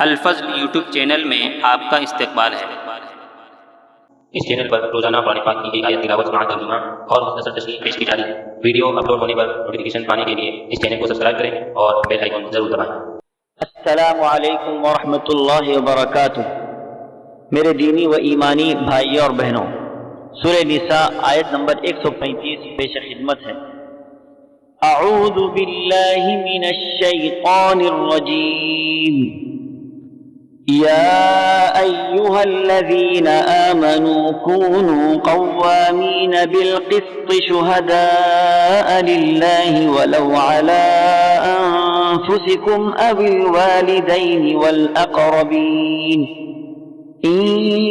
الفضل YouTube channel میں آپ کا استقبال ہے۔ اس چینل پر روزانہ قرآن پاک کی ایک آیت تلاوت مع ترجمہ اور مختصر تشریح پیش کی جاتی ہے۔ ویڈیو اپلوڈ ہونے پر نوٹیفیکیشن پانے کے لیے اس چینل کو سبسکرائب کریں اور بیل آئیکن ضرور دبائیں۔ السلام علیکم ورحمۃ اللہ وبرکاتہ۔ میرے دینی و ایمانی بھائیوں اور بہنوں، سورہ نساء آیت نمبر 135 پیش خدمت ہے۔ اعوذ باللہ من الشیطان الرجیم۔ يا أيها الذين آمنوا كونوا قوامين بالقسط شهداء لله ولو على أنفسكم أو الوالدين والأقربين إن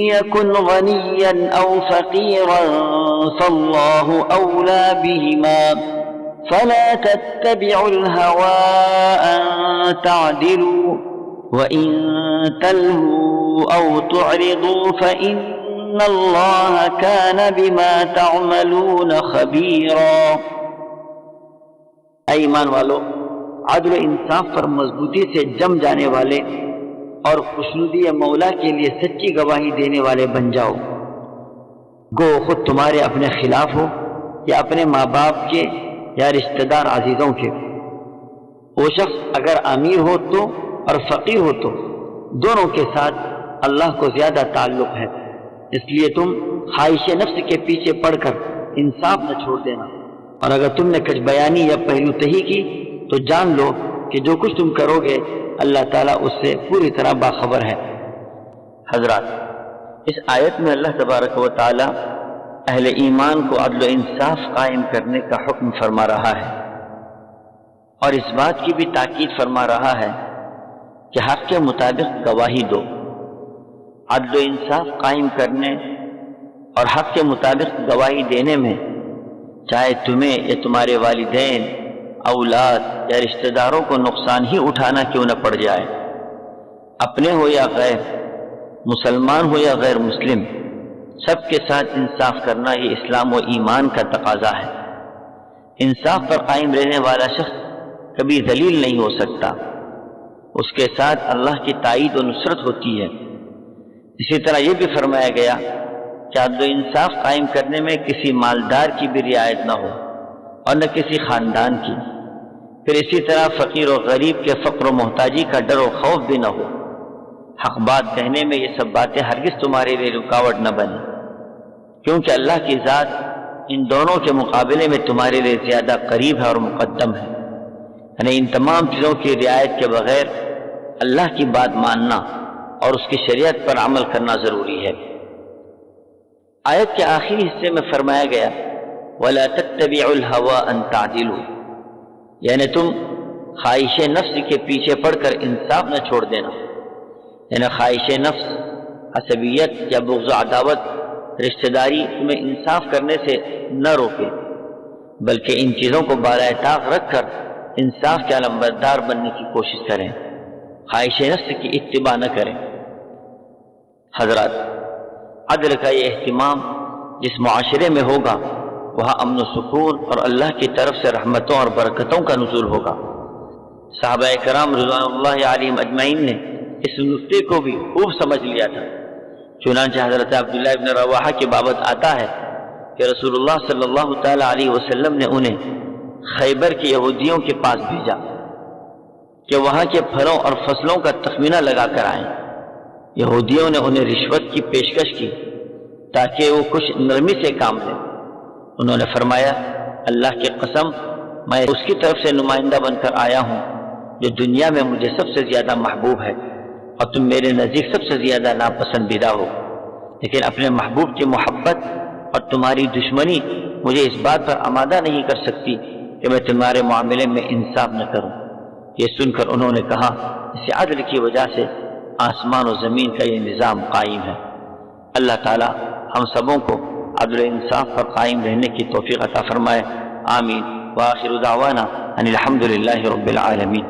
يكن غنيا أو فقيرا فالله أولى بهما فلا تتبعوا الهوى أن تعدلوا وَإِن تَلْهُوا أَوْ تُعْرِضُوا فَإِنَّ اللَّهَ كَانَ بِمَا تَعْمَلُونَ خَبِيرًا۔ اے ایمان والو، عدل و انصاف پر مضبوطی سے جم جانے والے اور خوشنودی مولا کے لیے سچی گواہی دینے والے بن جاؤ، گو خود تمہارے اپنے خلاف ہو یا اپنے ماں باپ کے یا رشتہ دار عزیزوں کے۔ وہ شخص اگر امیر ہو تو اور فقیر ہو تو دونوں کے ساتھ اللہ کو زیادہ تعلق ہے، اس لیے تم خواہش نفس کے پیچھے پڑ کر انصاف نہ چھوڑ دینا، اور اگر تم نے کچھ بیانی یا پہلو تہی کی تو جان لو کہ جو کچھ تم کرو گے اللہ تعالیٰ اس سے پوری طرح باخبر ہے۔ حضرات، اس آیت میں اللہ تبارک و تعالیٰ اہل ایمان کو عدل و انصاف قائم کرنے کا حکم فرما رہا ہے، اور اس بات کی بھی تاکید فرما رہا ہے کہ حق کے مطابق گواہی دو۔ عدل و انصاف قائم کرنے اور حق کے مطابق گواہی دینے میں چاہے تمہیں یا تمہارے والدین، اولاد یا رشتہ داروں کو نقصان ہی اٹھانا کیوں نہ پڑ جائے، اپنے ہو یا غیر، مسلمان ہو یا غیر مسلم، سب کے ساتھ انصاف کرنا یہ اسلام و ایمان کا تقاضا ہے۔ انصاف پر قائم رہنے والا شخص کبھی ذلیل نہیں ہو سکتا، اس کے ساتھ اللہ کی تائید و نصرت ہوتی ہے۔ اسی طرح یہ بھی فرمایا گیا کہ عدل و انصاف قائم کرنے میں کسی مالدار کی بھی رعایت نہ ہو اور نہ کسی خاندان کی، پھر اسی طرح فقیر و غریب کے فقر و محتاجی کا ڈر و خوف بھی نہ ہو۔ حق بات کہنے میں یہ سب باتیں ہرگز تمہارے لیے رکاوٹ نہ بنے، کیونکہ اللہ کی ذات ان دونوں کے مقابلے میں تمہارے لیے زیادہ قریب ہے اور مقدم ہے، یعنی ان تمام چیزوں کی رعایت کے بغیر اللہ کی بات ماننا اور اس کی شریعت پر عمل کرنا ضروری ہے۔ آیت کے آخری حصے میں فرمایا گیا وَلَا تَتَّبِعُوا الْهَوَىٰ أَن تَعْدِلُوا، یعنی تم خواہش نفس کے پیچھے پڑ کر انصاف نہ چھوڑ دینا، یعنی خواہش نفس، عصبیت یا بغض و عداوت، رشتہ داری تمہیں انصاف کرنے سے نہ روکے، بلکہ ان چیزوں کو بالائے طاق رکھ کر انصاف کے علمبردار بننے کی کوشش کریں، خواہش نفس کی اتباع نہ کریں۔ حضرات، عدل کا یہ اہتمام جس معاشرے میں ہوگا وہاں امن و سکون اور اللہ کی طرف سے رحمتوں اور برکتوں کا نزول ہوگا۔ صحابہ کرام رضوان اللہ علیہم اجمعین نے اس نقطے کو بھی خوب سمجھ لیا تھا، چنانچہ حضرت عبداللہ ابن رواحہ کی بابت آتا ہے کہ رسول اللہ صلی اللہ تعالی علیہ وسلم نے انہیں خیبر کے یہودیوں کے پاس بھیجا کہ وہاں کے پھلوں اور فصلوں کا تخمینہ لگا کر آئیں۔ یہودیوں نے انہیں رشوت کی پیشکش کی تاکہ وہ کچھ نرمی سے کام لیں۔ انہوں نے فرمایا اللہ کی قسم، میں اس کی طرف سے نمائندہ بن کر آیا ہوں جو دنیا میں مجھے سب سے زیادہ محبوب ہے، اور تم میرے نزدیک سب سے زیادہ ناپسندیدہ ہو، لیکن اپنے محبوب کی محبت اور تمہاری دشمنی مجھے اس بات پر آمادہ نہیں کر سکتی کہ میں تمہارے معاملے میں انصاف نہ کروں۔ یہ سن کر انہوں نے کہا اس عدل کی وجہ سے آسمان و زمین کا یہ نظام قائم ہے۔ اللہ تعالی ہم سبوں کو عدل و انصاف پر قائم رہنے کی توفیق عطا فرمائے، آمین۔ وآخر دعوانا ان الحمد للہ رب العالمین۔